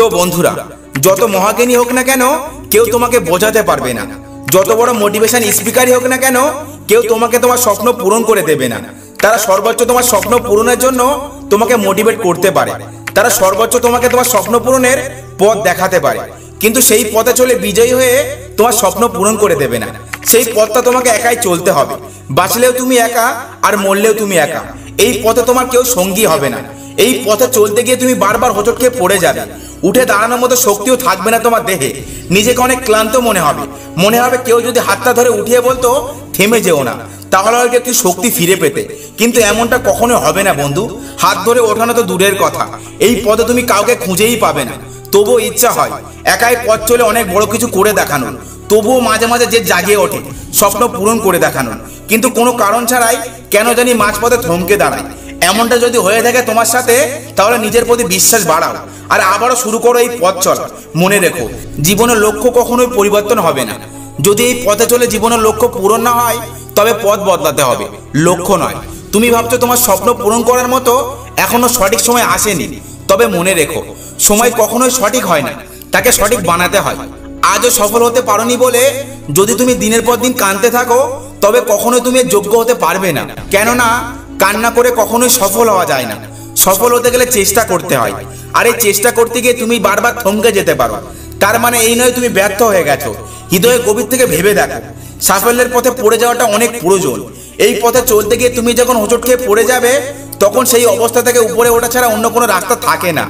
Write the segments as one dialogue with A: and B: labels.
A: তো বন্ধুরা, যত মহাজ্ঞানী হোক না কেন কেউ তোমাকে বোঝাতে পারবে না, যত বড় মোটিভেশন স্পিকারই হোক না কেন কেউ তোমাকে তোমার স্বপ্ন পূরণ করে দেবে না। তারা সর্বোচ্চ তোমার স্বপ্ন পূরণের জন্য তোমাকে মোটিভেট করতে পারে, তারা সর্বোচ্চ তোমাকে তোমার স্বপ্ন পূরণের পথ দেখাতে পারে, কিন্তু সেই পথে চলে বিজয়ী হয়ে তোমার স্বপ্ন পূরণ করে দেবে না। সেই পথটা তোমাকে একাই চলতে হবে, বাঁচলেও তুমি একা আর মরলেও তুমি একা। এই পথে তোমার কেউ সঙ্গী হবে না। এই পথে চলতে গিয়ে তুমি বারবার হোঁচট খেয়ে পড়ে যাবে, উঠে দাঁড়ানোর মতো শক্তিও থাকবে না তোমার দেহে, নিজেকে অনেক ক্লান্ত মনে হবে কেউ যদি হাতটা ধরে উঠিয়ে বলতো থেমে যেও না, তাহলে হয়তো একটু শক্তি ফিরে পেতে। কিন্তু এমনটা কখনো হবে না বন্ধু। হাত ধরে ওঠানো তো দূরের কথা, এই পথে তুমি কাউকে খুঁজেই পাবে না। তবুও ইচ্ছা হয় একাই পথ চলে অনেক বড় কিছু করে দেখানোর, তবুও মাঝে মাঝে যে জাগিয়ে ওঠে স্বপ্ন পূরণ করে দেখানোর, কিন্তু কোনো কারণ ছাড়াই কেন জানি মাঝপথে থমকে দাঁড়ায়। এমনটা যদি হয়ে থাকে তোমার সাথে, তাহলে নিজের প্রতি বিশ্বাস বাড়াও আর আবারও শুরু করো এই পথ চলা। মনে রেখো, জীবনের লক্ষ্য কখনোই পরিবর্তন হবে না। যদি এই পথে চলে জীবনের লক্ষ্য পূরণ না হয়, তবে পথ বদলাতে হবে, লক্ষ্য নয়। তুমি ভাবছো তোমার স্বপ্ন পূরণ করার মতো এখনো সঠিক সময় আসেনি, তবে মনে রেখো, সময় কখনোই সঠিক হয় না, তাকে সঠিক বানাতে হয়। আজও সফল হতে পারোনি বলে যদি তুমি দিনের পর দিন কাঁদতে থাকো, তবে কখনোই তুমি যোগ্য হতে পারবে না। কেননা কান্না করে কখনোই সফল হওয়া যায় না। সফল হতে গেলে চেষ্টা করতে হয়, আর এই চেষ্টা করতে গিয়ে তুমি বারবার থমকে যেতে পারো, তার মানে এই নয় তুমি ব্যর্থ হয়ে গেছো। হৃদয়ের গভীর থেকে ভেবে দেখো, সাফল্যের পথে পড়ে যাওয়াটা অনেক প্রয়োজন। এই পথে চলতে গিয়ে তুমি যখন হোঁচট খেয়ে পড়ে যাবে, তখন সেই অবস্থা থেকে উপরে ওঠা ছাড়া অন্য কোনো রাস্তা থাকে না।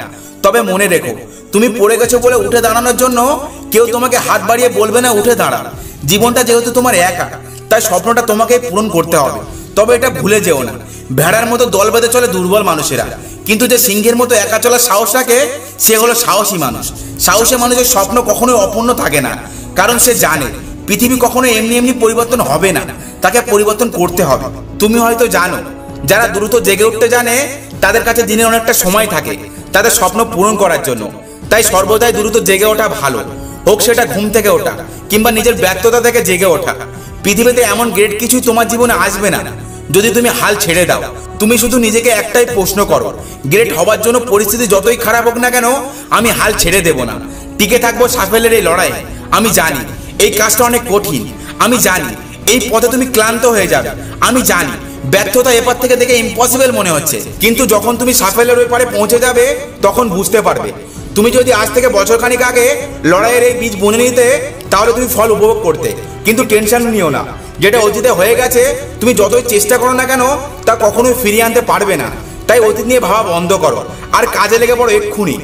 A: তবে মনে রেখো, তুমি পড়ে গেছো বলে উঠে দাঁড়ানোর জন্য কেউ তোমাকে হাত বাড়িয়ে বলবে না উঠে দাঁড়া। জীবনটা যেহেতু তোমার একা, তাই স্বপ্নটা তোমাকেই পূরণ করতে হবে। তবে এটা ভুলে যেও না, ভেড়ার মতো দল বেঁধে চলে দুর্বল মানুষেরা, কিন্তু যে সিংহের মতো একা চলার সাহস রাখে সে হলো সাহসী মানুষ। সাহসী মানুষের স্বপ্ন কখনোই অপূর্ণ থাকে না, কারণ সে জানে পৃথিবী কখনো এমনি এমনি পরিবর্তন হবে না, তাকে পরিবর্তন করতে হবে। তুমি হয়তো জানো, যারা দ্রুত জেগে উঠতে জানে তাদের কাছে দিনের অনেকটা সময় থাকে তাদের স্বপ্ন পূরণ করার জন্য। তাই সর্বদাই দ্রুত জেগে ওঠা ভালো, হোক সেটা ঘুম থেকে ওঠা কিংবা নিজের ব্যর্থতা থেকে জেগে ওঠা। পৃথিবীতে এমন গ্রেট কিছুই তোমার জীবনে আসবে না যদি তুমি হাল ছেড়ে দাও। তুমি শুধু নিজেকে একটাই প্রশ্ন করো, গ্রেট হবার জন্য পরিস্থিতি যতই খারাপ হোক না কেন আমি হাল ছেড়ে দেব না, টিকে থাকবো সাফল্যের এই লড়াই। আমি জানি এই কাজটা অনেক কঠিন, আমি জানি এই পথে তুমি ক্লান্ত হয়ে যাবে, আমি জানি ব্যর্থতা এপার থেকে দেখে ইম্পসিবল মনে হচ্ছে, কিন্তু যখন তুমি সাফল্যের ওই পারে পৌঁছে যাবে তখন বুঝতে পারবে। তুমি যদি আজ থেকে বছরখানিক আগে লড়াইয়ের এই বীজ বুনে নিতে, তাহলে তুমি ফল উপভোগ করতে। কিন্তু টেনশন নিও না, যেটা অতীতে হয়ে গেছে তুমি যতই চেষ্টা করো না কেন তা কখনোই ফিরিয়ে আনতে পারবে না। তাই অতীত নিয়ে ভাবা বন্ধ করো আর কাজে লেগে পড়ো এক্ষুনি।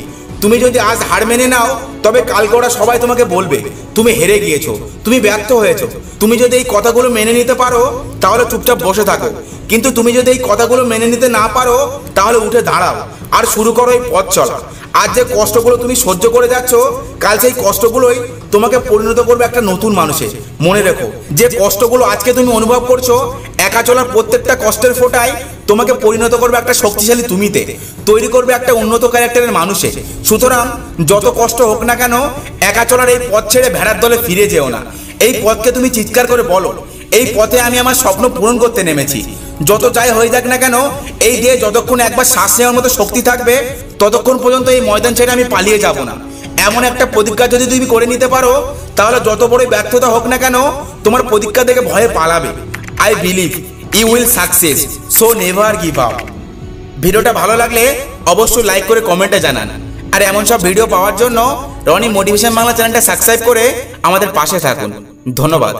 A: তুমি যদি আজ হার মেনে নাও, তবে কালকে ওরা সবাই তোমাকে বলবে তুমি হেরে গিয়েছো, তুমি ব্যর্থ হয়েছো। তুমি যদি এই কথাগুলো মেনে নিতে পারো তাহলে চুপচাপ বসে থাকো, কিন্তু তুমি যদি এই কথাগুলো মেনে নিতে না পারো তাহলে উঠে দাঁড়াও আর শুরু করো এই পথ চলা। আজ যে কষ্টগুলো তুমি সহ্য করে যাচ্ছ, কাল সেই কষ্টগুলোই তোমাকে পরিণত করবে একটা নতুন মানুষে। মনে রেখো, যে কষ্টগুলো আজকে তুমি অনুভব করছো, একা চলার প্রত্যেকটা কষ্টের ফোঁটায় তোমাকে পরিণত করবে একটা শক্তিশালী তুমিতে, তৈরি করবে একটা উন্নত ক্যারেক্টারের মানুষে। সুতরাং যত কষ্ট হোক না কেন একা চলার এই পথ ছেড়ে ভেড়ার দলে ফিরে যেও না। এই পথকে তুমি চিৎকার করে বলো, এই পথে আমি আমার স্বপ্ন পূরণ করতে নেমেছি। যত যাই হয়ে যাক না কেন, এই দিয়ে যতক্ষণ একবার শ্বাস নেওয়ার মতো শক্তি থাকবে ততক্ষণ পর্যন্ত এই ময়দান ছেড়ে আমি পালিয়ে যাব না। এমন একটা প্রতিজ্ঞা যদি তুমি করে নিতে পারো, তাহলে যত বড় ব্যর্থতা হোক না কেন তোমার প্রতিজ্ঞা দেখে ভয়ে পালাবে। I believe you will success, so never give up. ভিডিওটা ভালো লাগলে অবশ্যই লাইক করে কমেন্টে জানান, আর এমন সব ভিডিও পাওয়ার জন্য রনি মোটিভেশন বাংলা চ্যানেলটা সাবস্ক্রাইব করে আমাদের পাশে থাকুন। ধন্যবাদ।